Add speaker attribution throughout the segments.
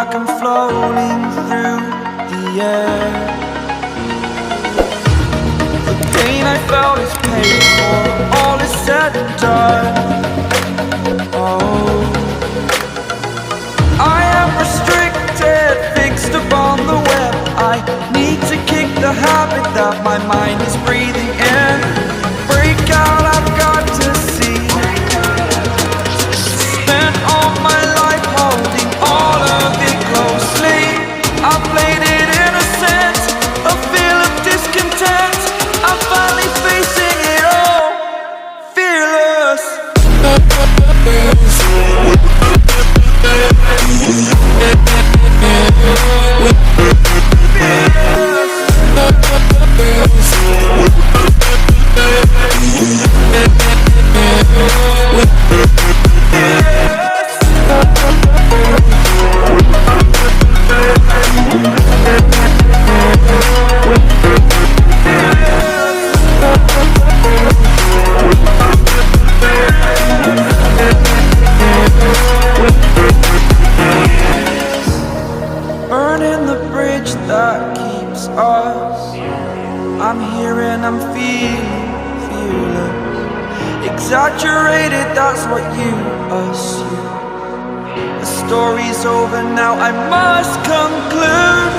Speaker 1: like I'm floating through the air. The pain I felt is paid for, all is said and done. Oh, I am restricted, fixed upon the web. I need to kick the habit that my mind is breathing in. Break out, I've got to see. Spent all my life holding all of it closely. I played it innocent, a feel of discontent. I'm finally facing it all, fearless. Burning the bridge that keeps us. I'm here and I'm feeling fearless. Exaggerated, that's what you assume. The story's over now, I must conclude.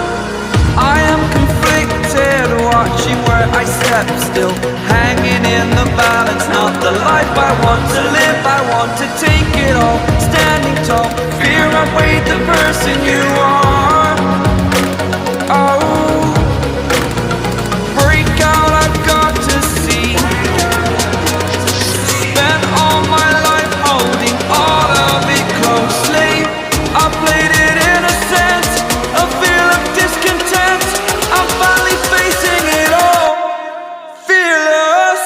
Speaker 1: I am conflicted, watching where I step still, hanging in the balance. Not the life I want to live, I want to take it all. Standing tall, fear outweighed the person you are. Oh, break out, I've got to see. Spent all my life holding all of it closely. I played it innocent, a feel of discontent. I'm finally facing it all, fearless.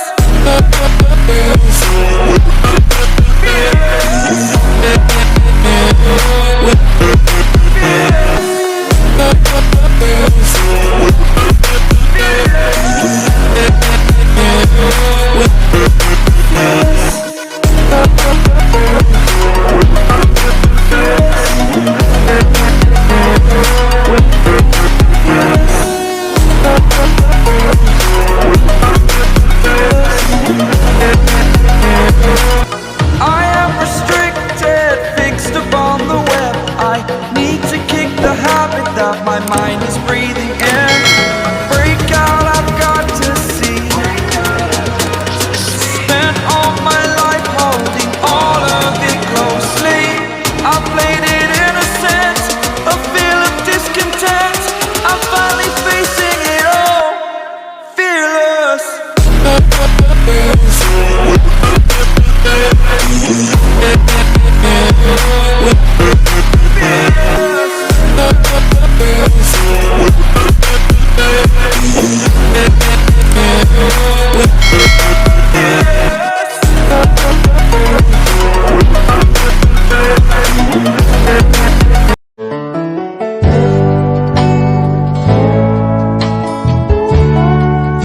Speaker 1: I am restricted, fixed upon the web. I need to kick the habit that my mind is breathing in. Break out, I've got to see. Spent all my life holding all of it closely. I played it innocent, a feel of discontent. I'm finally facing it all, fearless.
Speaker 2: Yeah.